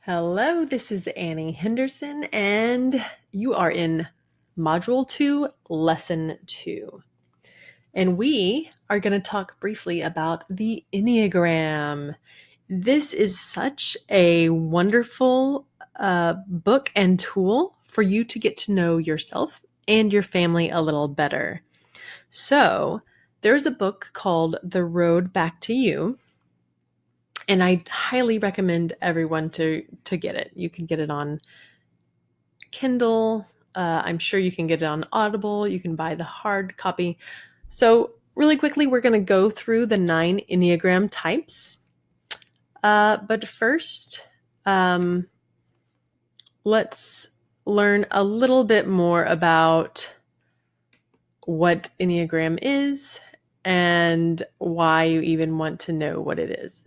Hello, this is Annie Henderson, and you are in Module 2, Lesson 2. And we are going to talk briefly about the Enneagram. This is such a wonderful book and tool for you to get to know yourself and your family a little better. So, there's a book called The Road Back to You. And I highly recommend everyone to get it. You can get it on Kindle. I'm sure you can get it on Audible. You can buy the hard copy. So really quickly, we're going to go through the 9 Enneagram types. But first, let's learn a little bit more about what Enneagram is and why you even want to know what it is.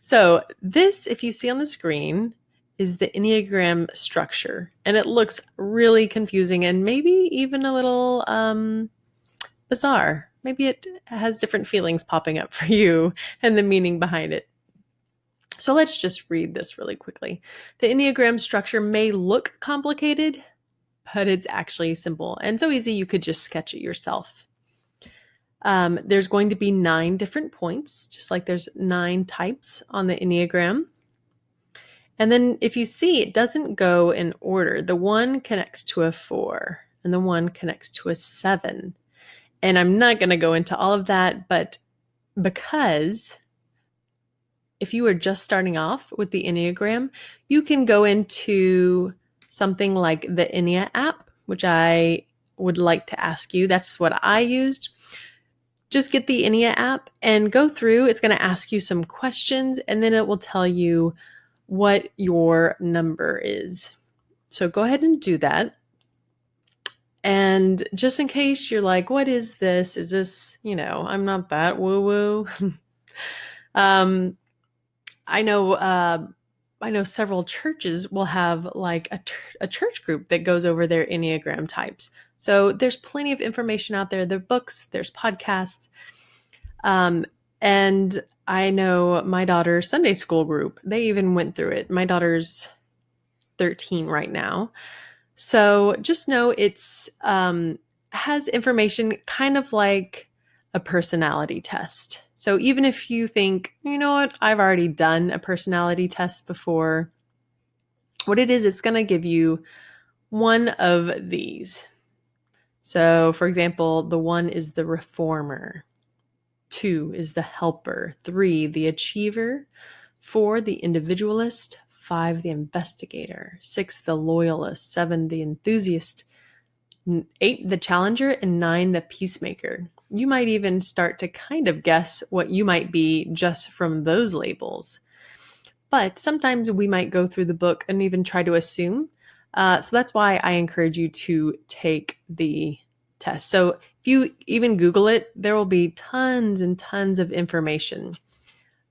So this, if you see on the screen, is the Enneagram structure. And it looks really confusing and maybe even a little bizarre. Maybe it has different feelings popping up for you and the meaning behind it. So let's just read this really quickly. The Enneagram structure may look complicated, but it's actually simple and so easy you could just sketch it yourself. There's going to be 9 different points, just like there's 9 types on the Enneagram. And then if you see, it doesn't go in order. The 1 connects to a 4, and the 1 connects to a 7. And I'm not going to go into all of that, but because if you are just starting off with the Enneagram, you can go into something like the Ennea app, which I would like to ask you. That's what I used. Just get the Ennea app and go through. It's going to ask you some questions, and then it will tell you what your number is. So go ahead and do that. And just in case you're like, what is this? Is this, I'm not that woo-woo. I know several churches will have like a church group that goes over their Enneagram types. So there's plenty of information out there. There are books, there's podcasts. And I know my daughter's Sunday school group, they even went through it. My daughter's 13 right now. So just know it's has information kind of like a personality test. So even if you think, you know what, I've already done a personality test before, what it is, it's going to give you one of these. So for example, the 1 is the reformer. 2 is the helper. 3, the achiever. 4, the individualist. 5, the investigator. 6, the loyalist. 7, the enthusiast. 8, the challenger. And 9, the peacemaker. You might even start to kind of guess what you might be just from those labels. But sometimes we might go through the book and even try to assume. So that's why I encourage you to take the test. So if you even Google it, there will be tons and tons of information.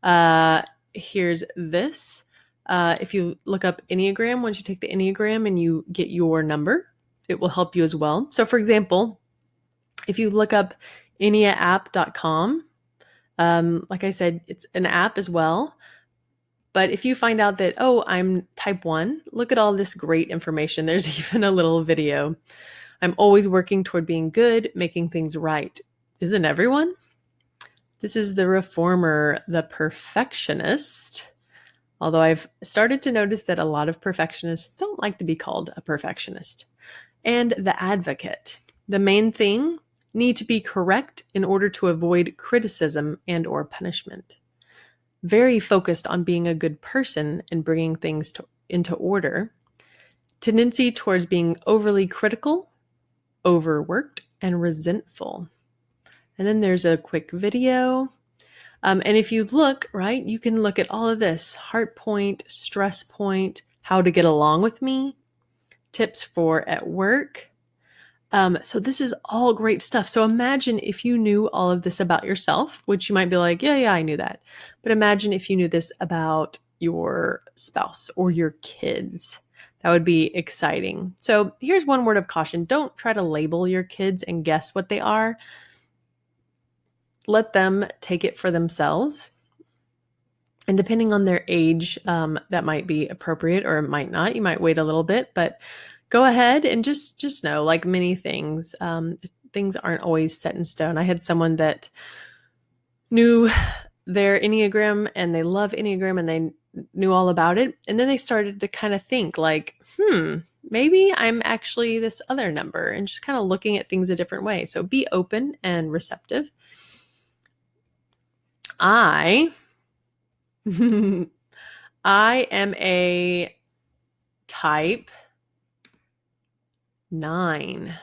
Here's this. If you look up Enneagram, once you take the Enneagram and you get your number, it will help you as well. So for example, if you look up enneaapp.com, like I said, it's an app as well. But if you find out that, oh, I'm type 1, look at all this great information. There's even a little video. I'm always working toward being good, making things right. Isn't everyone? This is the reformer, the perfectionist. Although I've started to notice that a lot of perfectionists don't like to be called a perfectionist. And the advocate. The main thing, need to be correct in order to avoid criticism and or punishment. Very focused on being a good person and bringing things into order. Tendency towards being overly critical, overworked, and resentful. And then there's a quick video. And if you look, right, you can look at all of this: heart point, stress point, how to get along with me, tips for at work. So this is all great stuff. So imagine if you knew all of this about yourself, which you might be like, yeah, I knew that. But imagine if you knew this about your spouse or your kids. That would be exciting. So here's one word of caution. Don't try to label your kids and guess what they are. Let them take it for themselves. And depending on their age, that might be appropriate or it might not. You might wait a little bit, but go ahead and just know, like many things, things aren't always set in stone. I had someone that knew their Enneagram and they love Enneagram and they knew all about it. And then they started to kind of think like, maybe I'm actually this other number, and just kind of looking at things a different way. So be open and receptive. I am a type 9.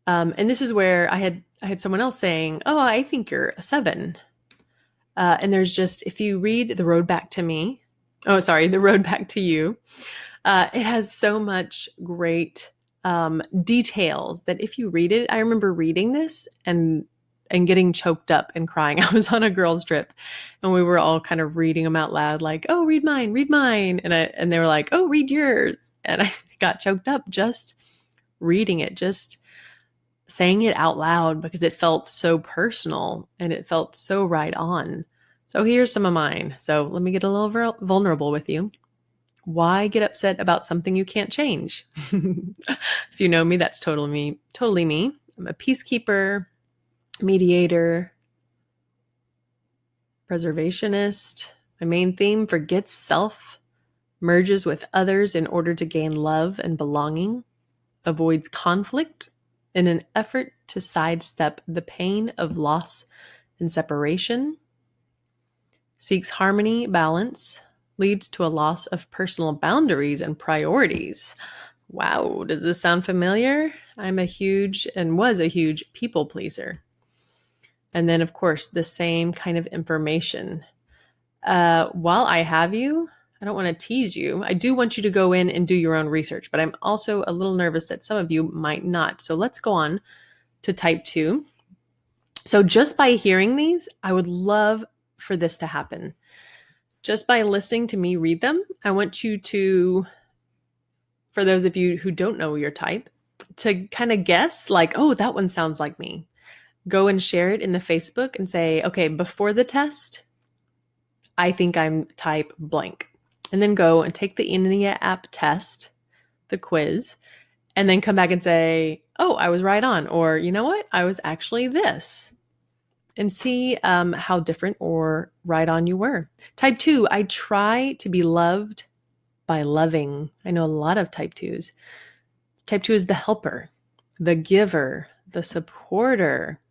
And this is where I had someone else saying, "Oh, I think you're a 7." And there's just, if you read The Road Back to Me, The Road Back to You, it has so much great details that if you read it, I remember reading this and getting choked up and crying. I was on a girls' trip and we were all kind of reading them out loud, like, "Oh, read mine, read mine." And they were like, "Oh, read yours." And I got choked up just reading it, just saying it out loud, because it felt so personal and it felt so right on. So here's some of mine. So let me get a little vulnerable with you. Why get upset about something you can't change? If you know me, that's totally me. I'm a peacekeeper, mediator, preservationist. My main theme: forgets self, merges with others in order to gain love and belonging, avoids conflict in an effort to sidestep the pain of loss and separation, seeks harmony, balance, leads to a loss of personal boundaries and priorities. Wow, does this sound familiar? I'm a huge and was a huge people pleaser. And then, of course, the same kind of information. While I have you, I don't want to tease you. I do want you to go in and do your own research, but I'm also a little nervous that some of you might not. So let's go on to type 2. So just by hearing these, I would love for this to happen. Just by listening to me read them, I want you to, for those of you who don't know your type, to kind of guess like, "Oh, that one sounds like me." Go and share it in the Facebook and say, "Okay, before the test, I think I'm type blank." And then go and take the Enneagram app test, the quiz, and then come back and say, "Oh, I was right on." Or, "You know what? I was actually this." And see how different or right on you were. Type 2, I try to be loved by loving. I know a lot of type 2s. Type 2 is the helper, the giver, the supporter.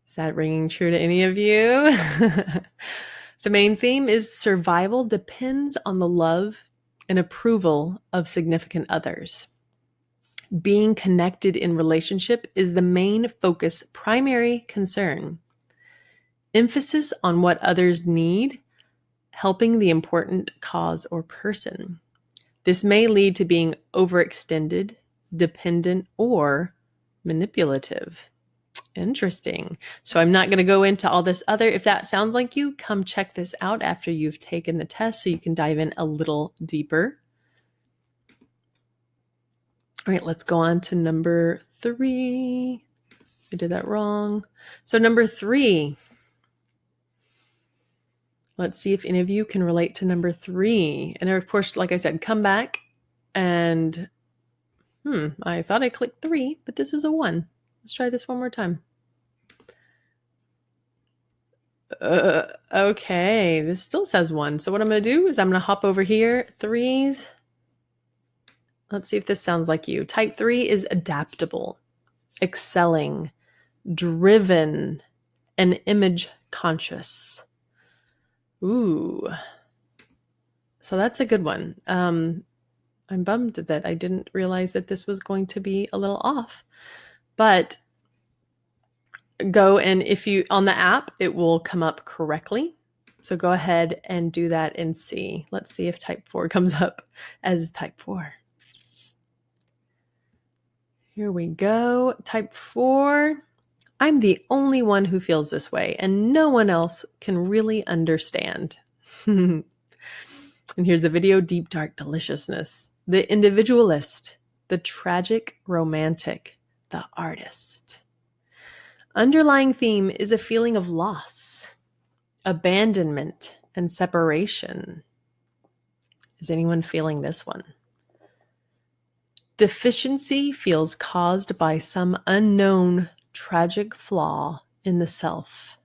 Is that ringing true to any of you? The main theme is survival depends on the love and approval of significant others. Being connected in relationship is the main focus, primary concern. Emphasis on what others need, helping the important cause or person. This may lead to being overextended, dependent, or manipulative. Interesting. So I'm not going to go into all this other. If that sounds like you, come check this out after you've taken the test so you can dive in a little deeper. All right, let's go on to number 3. I did that wrong. So number 3. Let's see if any of you can relate to number 3. And of course, like I said, come back and I thought I clicked 3, but this is a 1. Let's try this one more time. Okay, this still says 1. So what I'm going to do is I'm going to hop over here, 3s. Let's see if this sounds like you. Type 3 is adaptable, excelling, driven, and image conscious. Ooh. So that's a good one. I'm bummed that I didn't realize that this was going to be a little off. But go, and if you, on the app, it will come up correctly. So go ahead and do that and see. Let's see if type 4 comes up as type 4. Here we go. Type 4. I'm the only one who feels this way, and no one else can really understand. And here's the video: Deep Dark Deliciousness. The individualist, the tragic romantic, the artist. Underlying theme is a feeling of loss, abandonment and separation. Is anyone feeling this one? Deficiency feels caused by some unknown tragic flaw in the self.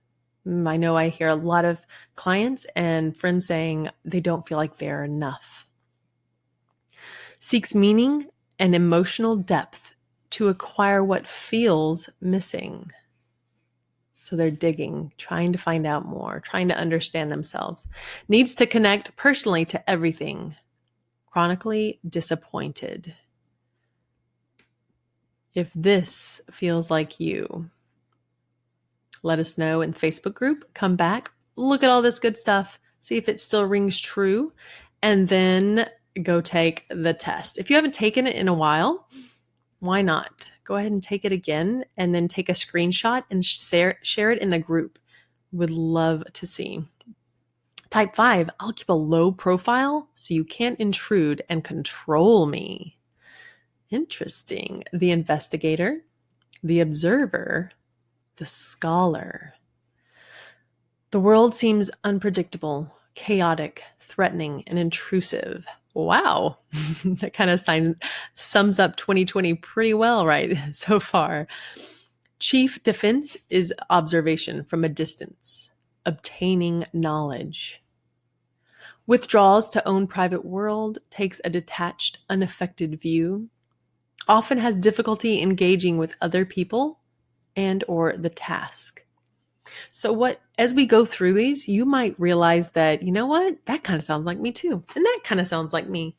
I know I hear a lot of clients and friends saying they don't feel like they're enough. Seeks meaning and emotional depth to acquire what feels missing. So they're digging, trying to find out more, trying to understand themselves. Needs to connect personally to everything. Chronically disappointed. If this feels like you, let us know in the Facebook group. Come back, look at all this good stuff, see if it still rings true, and then go take the test. If you haven't taken it in a while, why not? Go ahead and take it again and then take a screenshot and share it in the group. Would love to see. Type 5, I'll keep a low profile so you can't intrude and control me. Interesting. The investigator, the observer, the scholar. The world seems unpredictable, chaotic, threatening, and intrusive. Wow. That kind of sums up 2020 pretty well, right? So far. Chief defense is observation from a distance, obtaining knowledge. Withdrawals to own private world, takes a detached, unaffected view, often has difficulty engaging with other people and or the task. So as we go through these, you might realize that, you know what, that kind of sounds like me too. And that kind of sounds like me.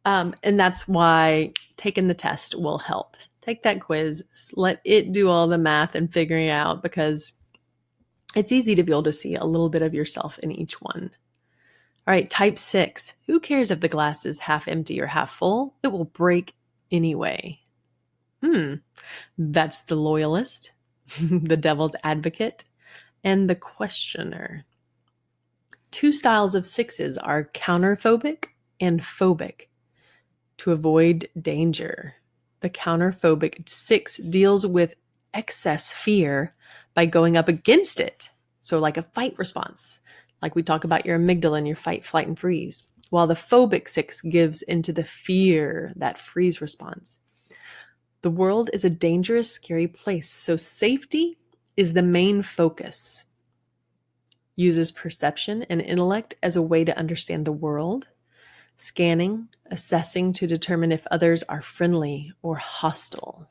And that's why taking the test will help. Take that quiz, let it do all the math and figuring it out, because it's easy to be able to see a little bit of yourself in each one. All right, type 6. Who cares if the glass is half empty or half full? It will break anyway. That's the loyalist, the devil's advocate, and the questioner. 2 styles of 6s are counterphobic and phobic. To avoid danger, the counterphobic 6 deals with excess fear by going up against it. So like a fight response, like we talk about your amygdala and your fight, flight, and freeze, while the phobic 6 gives into the fear, that freeze response. The world is a dangerous, scary place, so safety is the main focus. Uses perception and intellect as a way to understand the world, scanning, assessing to determine if others are friendly or hostile.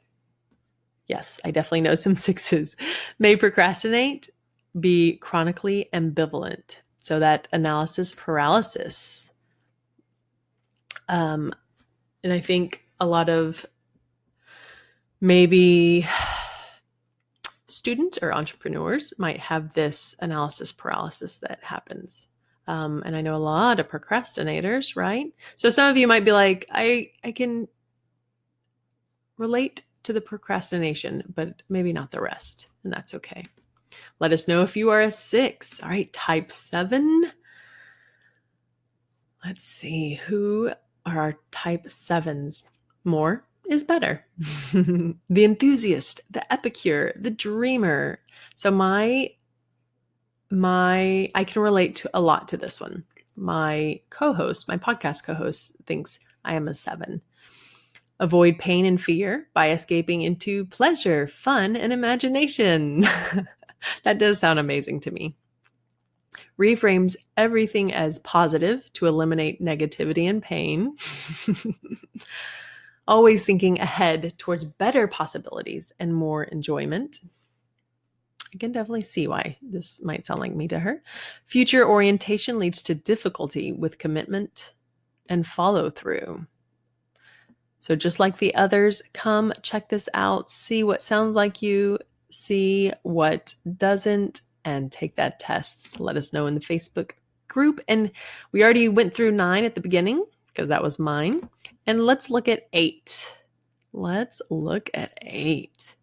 Yes, I definitely know some 6s. May procrastinate, be chronically ambivalent. So that analysis paralysis. And I think a lot of maybe students or entrepreneurs might have this analysis paralysis that happens. And I know a lot of procrastinators, right? So some of you might be like, I can relate to the procrastination, but maybe not the rest. And that's okay. Let us know if you are a 6. All right, type 7. Let's see, who are our type 7s? More is better. The enthusiast, the epicure, the dreamer. So I can relate to a lot to this one. My podcast co-host thinks I am a 7. Avoid pain and fear by escaping into pleasure, fun, and imagination. That does sound amazing to me. Reframes everything as positive to eliminate negativity and pain. Always thinking ahead towards better possibilities and more enjoyment. I can definitely see why this might sound like me to her. Future orientation leads to difficulty with commitment and follow through. So just like the others, come check this out, see what sounds like you, see what doesn't, and take that test. Let us know in the Facebook group. And we already went through 9 at the beginning because that was mine. And let's look at 8. Let's look at 8.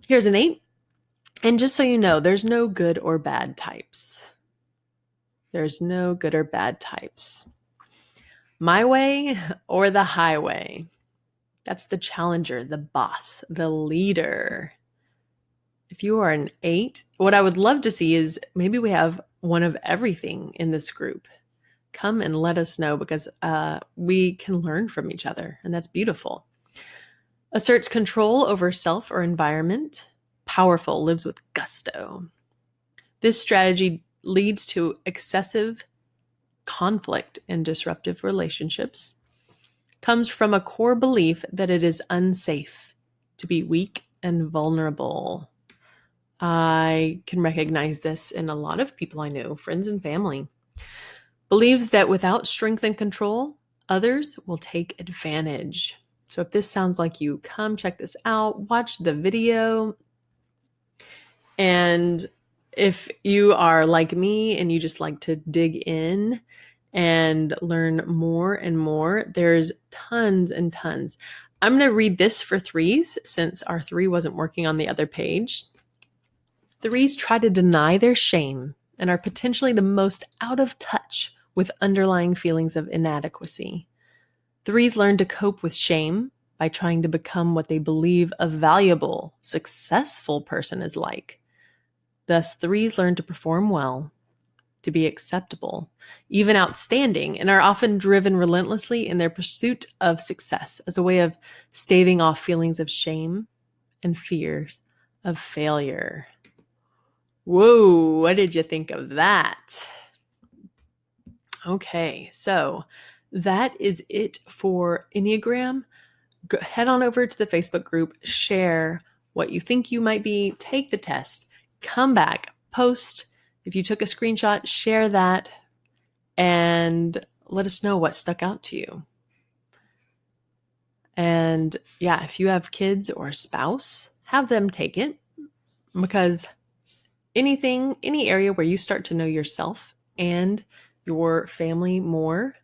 Here's an 8. And just so you know, there's no good or bad types. There's no good or bad types. My way or the highway. That's the challenger, the boss, the leader. If you are an 8, what I would love to see is maybe we have one of everything in this group. Come and let us know, because we can learn from each other, and that's beautiful. Asserts control over self or environment. Powerful, lives with gusto. This strategy leads to excessive conflict and disruptive relationships. Comes from a core belief that it is unsafe to be weak and vulnerable. I can recognize this in a lot of people I know, friends and family. Believes that without strength and control, others will take advantage. So if this sounds like you, come check this out, watch the video. And if you are like me and you just like to dig in and learn more and more, there's tons and tons. I'm going to read this for 3s since our 3 wasn't working on the other page. 3s try to deny their shame and are potentially the most out of touch with underlying feelings of inadequacy. 3s learn to cope with shame by trying to become what they believe a valuable, successful person is like. Thus, 3s learn to perform well, to be acceptable, even outstanding, and are often driven relentlessly in their pursuit of success as a way of staving off feelings of shame and fears of failure. Whoa, what did you think of that? Okay, so that is it for Enneagram. Head on over to the Facebook group, share what you think you might be, take the test, come back, post. If you took a screenshot, share that, and let us know what stuck out to you. And yeah, if you have kids or a spouse, have them take it, because any area where you start to know yourself and your family more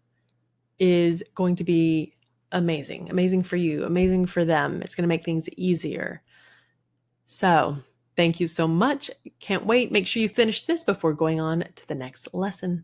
is going to be amazing. Amazing for you, amazing for them. It's going to make things easier. So thank you so much. Can't wait. Make sure you finish this before going on to the next lesson.